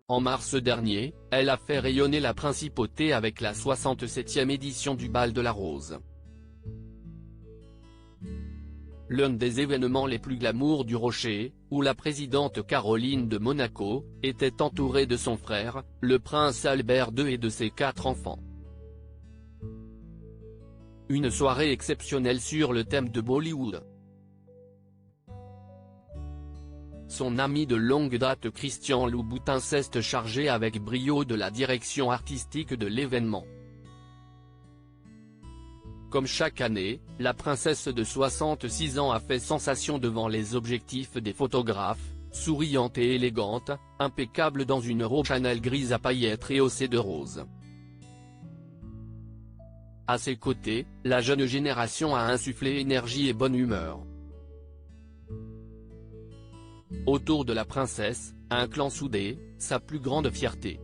En mars dernier, elle a fait rayonner la principauté avec la 67e édition du Bal de la Rose. L'un des événements les plus glamour du Rocher, où la présidente Caroline de Monaco était entourée de son frère, le prince Albert II et de ses 4 enfants. Une soirée exceptionnelle sur le thème de Bollywood. Son ami de longue date Christian Louboutin s'est chargé avec brio de la direction artistique de l'événement. Comme chaque année, la princesse de 66 ans a fait sensation devant les objectifs des photographes, souriante et élégante, impeccable dans une robe Chanel grise à paillettes rehaussée de rose. À ses côtés, la jeune génération a insufflé énergie et bonne humeur. Autour de la princesse, un clan soudé, sa plus grande fierté.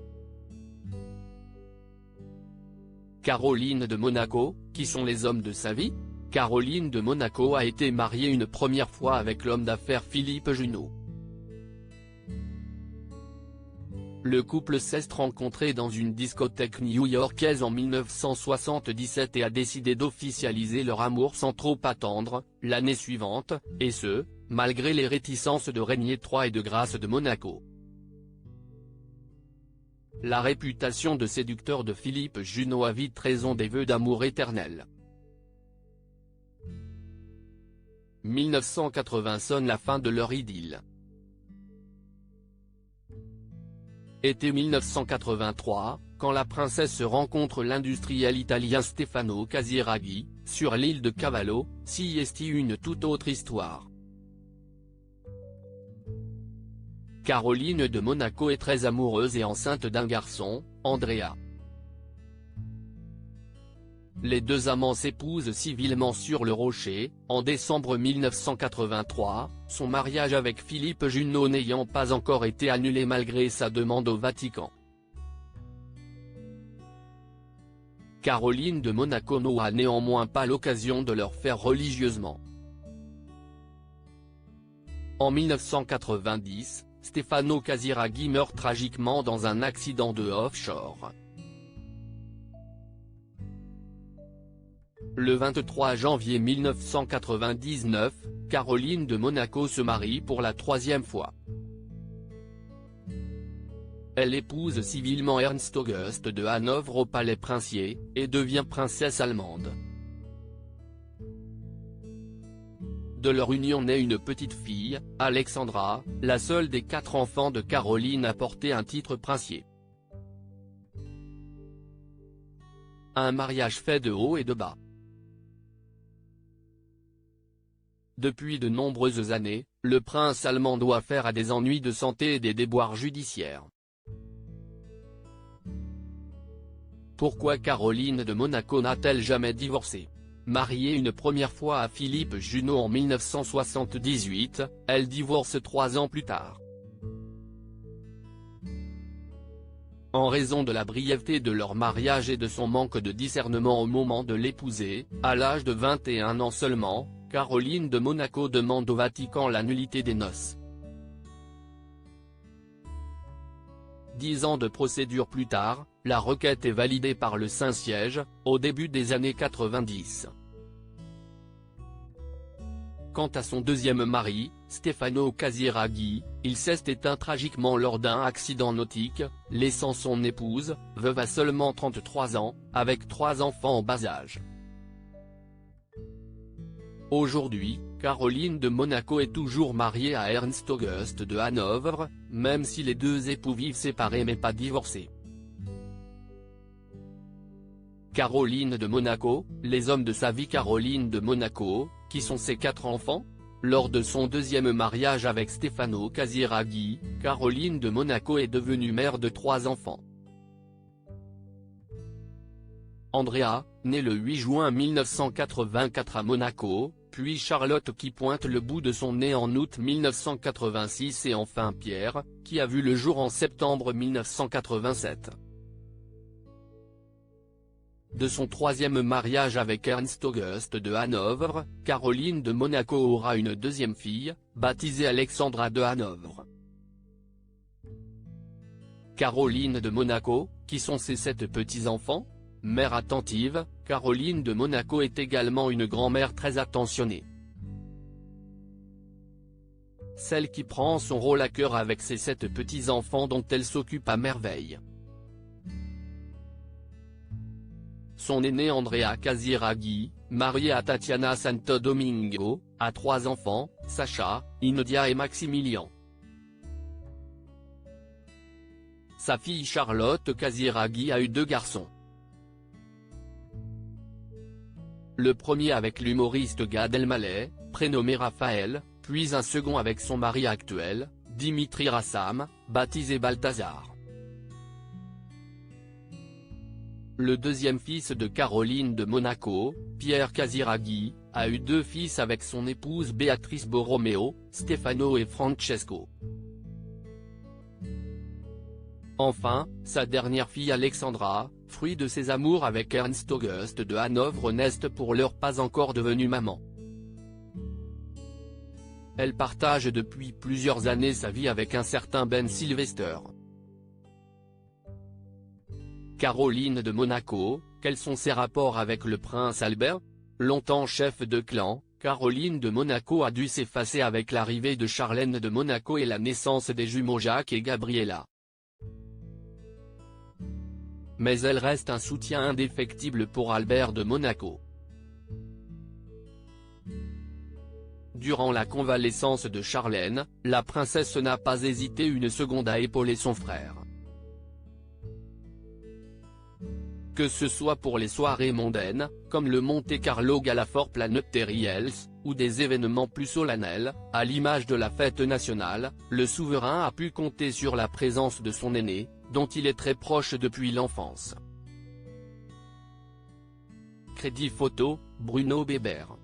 Caroline de Monaco, qui sont les hommes de sa vie? Caroline de Monaco a été mariée une première fois avec l'homme d'affaires Philippe Junot. Le couple s'est rencontré dans une discothèque new-yorkaise en 1977 et a décidé d'officialiser leur amour sans trop attendre, l'année suivante, et ce, malgré les réticences de Régnier III et de Grace de Monaco. La réputation de séducteur de Philippe Junot a vite raison des vœux d'amour éternel. 1980 sonne la fin de leur idylle. Été 1983, quand la princesse rencontre l'industriel italien Stefano Casiraghi, sur l'île de Cavallo, s'y est une toute autre histoire. Caroline de Monaco est très amoureuse et enceinte d'un garçon, Andrea. Les deux amants s'épousent civilement sur le Rocher, en décembre 1983, son mariage avec Philippe Junot n'ayant pas encore été annulé malgré sa demande au Vatican. Caroline de Monaco n'aura néanmoins pas l'occasion de leur faire religieusement. En 1990, Stefano Casiraghi meurt tragiquement dans un accident de offshore. Le 23 janvier 1999, Caroline de Monaco se marie pour la 3e fois. Elle épouse civilement Ernst Auguste de Hanovre au Palais Princier, et devient princesse allemande. De leur union naît une petite fille, Alexandra, la seule des 4 enfants de Caroline à porter un titre princier. Un mariage fait de haut et de bas. Depuis de nombreuses années, le prince allemand doit faire à des ennuis de santé et des déboires judiciaires. Pourquoi Caroline de Monaco n'a-t-elle jamais divorcé? Mariée une première fois à Philippe Junot en 1978, elle divorce 3 ans plus tard. En raison de la brièveté de leur mariage et de son manque de discernement au moment de l'épouser, à l'âge de 21 ans seulement, Caroline de Monaco demande au Vatican la nullité des noces. 10 ans de procédure plus tard, la requête est validée par le Saint-Siège, au début des années 90. Quant à son deuxième mari, Stefano Casiraghi, il s'est éteint tragiquement lors d'un accident nautique, laissant son épouse, veuve à seulement 33 ans, avec 3 enfants en bas âge. Aujourd'hui, Caroline de Monaco est toujours mariée à Ernst Auguste de Hanovre, même si les deux époux vivent séparés mais pas divorcés. Caroline de Monaco, les hommes de sa vie. Caroline de Monaco, qui sont ses 4 enfants? Lors de son deuxième mariage avec Stefano Casiraghi, Caroline de Monaco est devenue mère de 3 enfants. Andrea, née le 8 juin 1984 à Monaco, puis Charlotte qui pointe le bout de son nez en août 1986 et enfin Pierre, qui a vu le jour en septembre 1987. De son 3e mariage avec Ernst Auguste de Hanovre, Caroline de Monaco aura une 2e fille, baptisée Alexandra de Hanovre. Caroline de Monaco, qui sont ses 7 petits-enfants? Mère attentive, Caroline de Monaco est également une grand-mère très attentionnée. Celle qui prend son rôle à cœur avec ses 7 petits-enfants dont elle s'occupe à merveille. Son aîné Andrea Casiraghi, marié à Tatiana Santo Domingo, a 3 enfants, Sacha, India et Maximilian. Sa fille Charlotte Casiraghi a eu 2 garçons. Le premier avec l'humoriste Gad Elmaleh, prénommé Raphaël, puis un second avec son mari actuel, Dimitri Rassam, baptisé Balthazar. Le deuxième fils de Caroline de Monaco, Pierre Casiraghi, a eu 2 fils avec son épouse Béatrice Borromeo, Stefano et Francesco. Enfin, sa dernière fille Alexandra, fruit de ses amours avec Ernst Auguste de Hanovre, n'est pour l'heure pas encore devenue maman. Elle partage depuis plusieurs années sa vie avec un certain Ben Sylvester. Caroline de Monaco, quels sont ses rapports avec le prince Albert? Longtemps chef de clan, Caroline de Monaco a dû s'effacer avec l'arrivée de Charlène de Monaco et la naissance des jumeaux Jacques et Gabriella. Mais elle reste un soutien indéfectible pour Albert de Monaco. Durant la convalescence de Charlène, la princesse n'a pas hésité une seconde à épauler son frère. Que ce soit pour les soirées mondaines, comme le Monte Carlo Galafort Planet Terriels, ou des événements plus solennels, à l'image de la fête nationale, le souverain a pu compter sur la présence de son aîné, dont il est très proche depuis l'enfance. Crédit photo, Bruno Bébert.